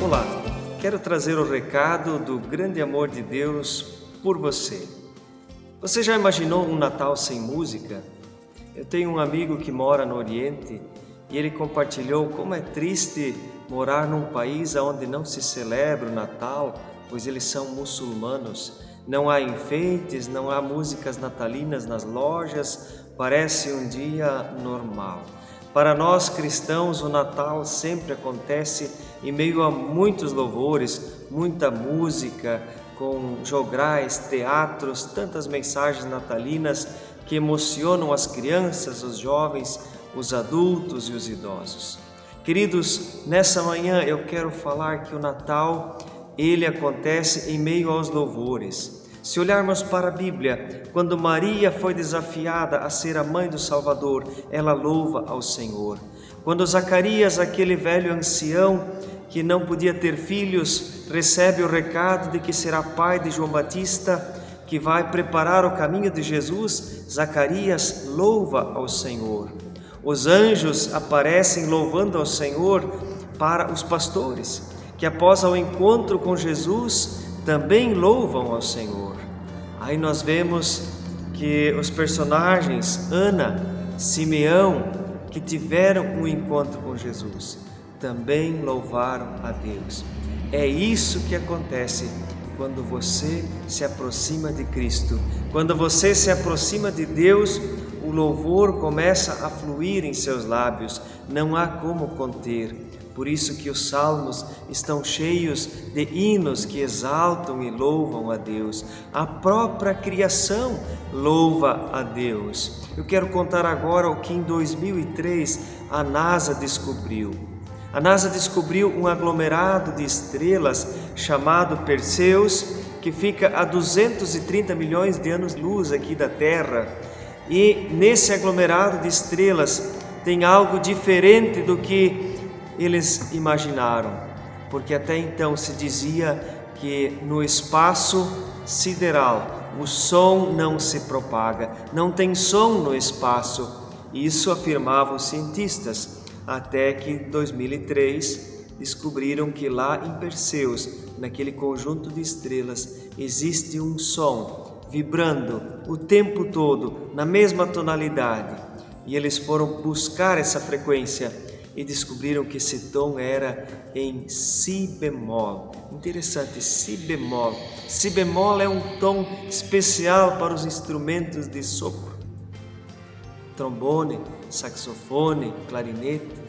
Olá, quero trazer o recado do grande amor de Deus por você. Você já imaginou um Natal sem música? Eu tenho um amigo que mora no Oriente e ele compartilhou como é triste morar num país onde não se celebra o Natal, pois eles são muçulmanos. Não há enfeites, não há músicas natalinas nas lojas, parece um dia normal. Para nós cristãos, o Natal sempre acontece em meio a muitos louvores, muita música, com jograis, teatros, tantas mensagens natalinas que emocionam as crianças, os jovens, os adultos e os idosos. Queridos, nessa manhã eu quero falar que o Natal, ele acontece em meio aos louvores. Se olharmos para a Bíblia, quando Maria foi desafiada a ser a mãe do Salvador, ela louva ao Senhor. Quando Zacarias, aquele velho ancião que não podia ter filhos, recebe o recado de que será pai de João Batista, que vai preparar o caminho de Jesus, Zacarias louva ao Senhor. Os anjos aparecem louvando ao Senhor para os pastores, que após o encontro com Jesus, também louvam ao Senhor. Aí nós vemos que os personagens Ana, Simeão, que tiveram um encontro com Jesus, também louvaram a Deus. É isso que acontece quando você se aproxima de Cristo. Quando você se aproxima de Deus, o louvor começa a fluir em seus lábios, não há como conter. Por isso que os salmos estão cheios de hinos que exaltam e louvam a Deus. A própria criação louva a Deus. Eu quero contar agora o que em 2003 a NASA descobriu. A NASA descobriu um aglomerado de estrelas chamado Perseus, que fica a 230 milhões de anos-luz aqui da Terra. E nesse aglomerado de estrelas tem algo diferente do que eles imaginaram, porque até então se dizia que no espaço sideral o som não se propaga, não tem som no espaço. Isso afirmavam os cientistas, até que em 2003 descobriram que lá em Perseus, naquele conjunto de estrelas, existe um som vibrando o tempo todo na mesma tonalidade. E eles foram buscar essa frequência e descobriram que esse tom era em si bemol. Interessante, si bemol. Si bemol é um tom especial para os instrumentos de sopro. Trombone, saxofone, clarinete.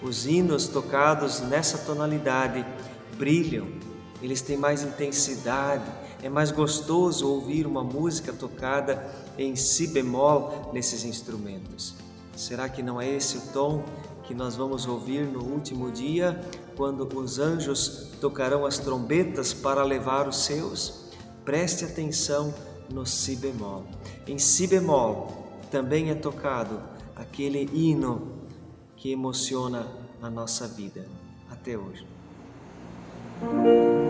Os hinos tocados nessa tonalidade brilham, eles têm mais intensidade. É mais gostoso ouvir uma música tocada em si bemol nesses instrumentos. Será que não é esse o tom que nós vamos ouvir no último dia, quando os anjos tocarão as trombetas para levar os seus? Preste atenção no si bemol. Em si bemol também é tocado aquele hino que emociona a nossa vida até hoje. Amor,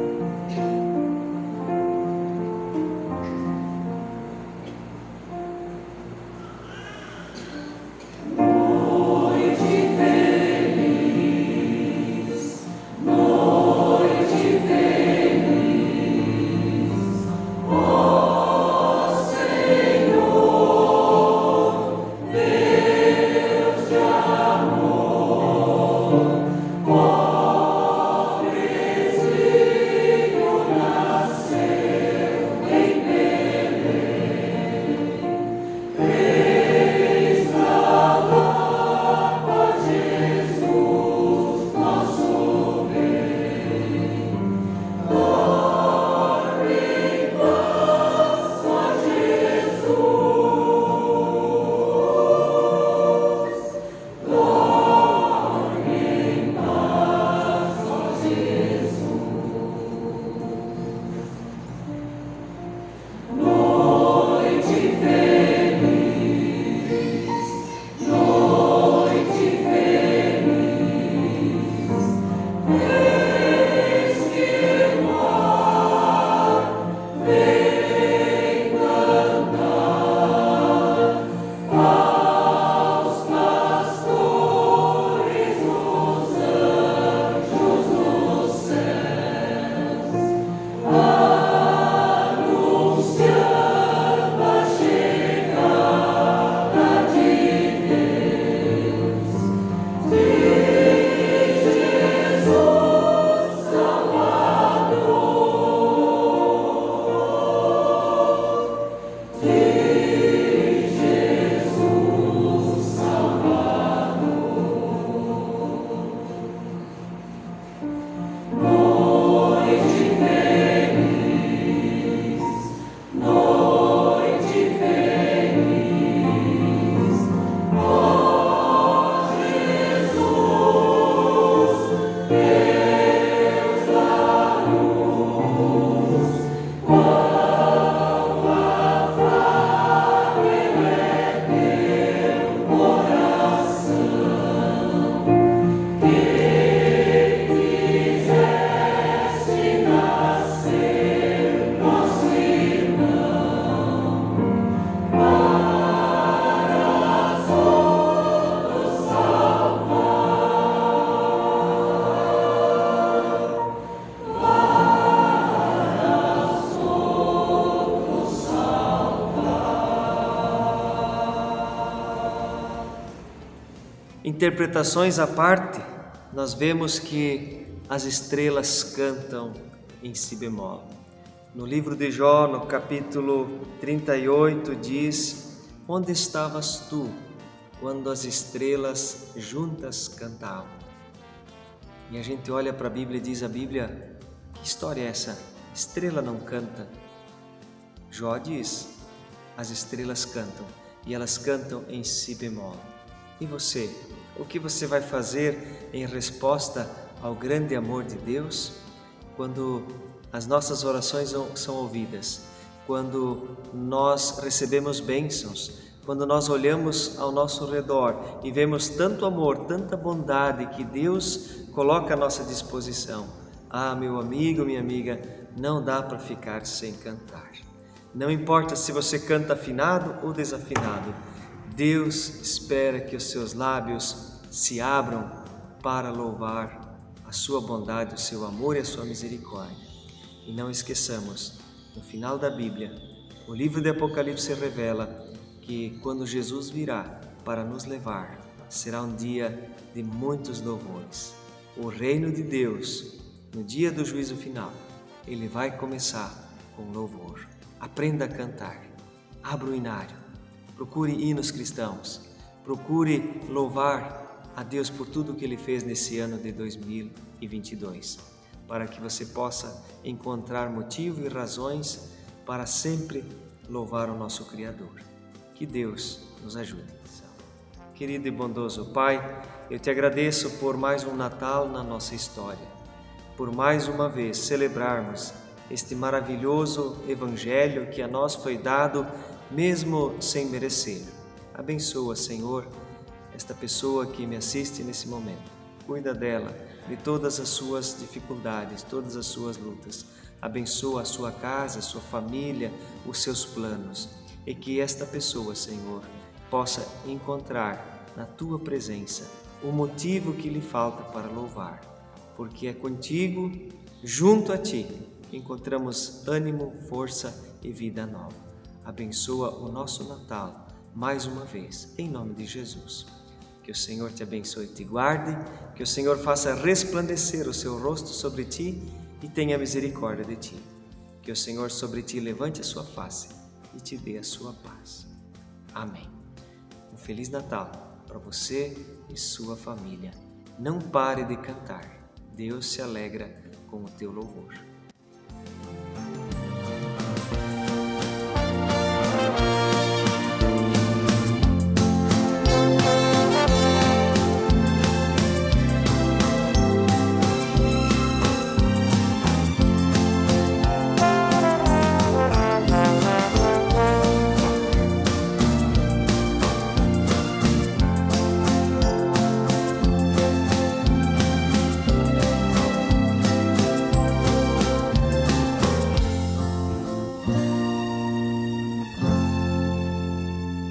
interpretações à parte, nós vemos que as estrelas cantam em si bemol. No livro de Jó, no capítulo 38, diz: onde estavas tu quando as estrelas juntas cantavam? E a gente olha para a Bíblia e diz: a Bíblia, que história é essa? Estrela não canta. Jó diz: as estrelas cantam, e elas cantam em si bemol. E você? O que você vai fazer em resposta ao grande amor de Deus? Quando as nossas orações são ouvidas, quando nós recebemos bênçãos, quando nós olhamos ao nosso redor e vemos tanto amor, tanta bondade que Deus coloca à nossa disposição. Ah, meu amigo, minha amiga, não dá para ficar sem cantar. Não importa se você canta afinado ou desafinado, Deus espera que os seus lábios se abram para louvar a sua bondade, o seu amor e a sua misericórdia. E não esqueçamos, no final da Bíblia, o livro de Apocalipse revela que quando Jesus virá para nos levar, será um dia de muitos louvores. O reino de Deus, no dia do juízo final, ele vai começar com louvor. Aprenda a cantar, abra o inário, procure hinos cristãos, procure louvar a Deus por tudo que Ele fez nesse ano de 2022, para que você possa encontrar motivo e razões para sempre louvar o nosso Criador. Que Deus nos ajude. Querido e bondoso Pai, eu te agradeço por mais um Natal na nossa história, por mais uma vez celebrarmos este maravilhoso Evangelho que a nós foi dado mesmo sem merecer. Abençoa, Senhor, esta pessoa que me assiste nesse momento. Cuida dela, de todas as suas dificuldades, todas as suas lutas. Abençoa a sua casa, a sua família, os seus planos. E que esta pessoa, Senhor, possa encontrar na Tua presença o motivo que lhe falta para louvar. Porque é contigo, junto a Ti, encontramos ânimo, força e vida nova. Abençoa o nosso Natal mais uma vez, em nome de Jesus. Que o Senhor te abençoe e te guarde, que o Senhor faça resplandecer o seu rosto sobre ti e tenha misericórdia de ti. Que o Senhor sobre ti levante a sua face e te dê a sua paz. Amém. Um Feliz Natal para você e sua família. Não pare de cantar. Deus se alegra com o teu louvor.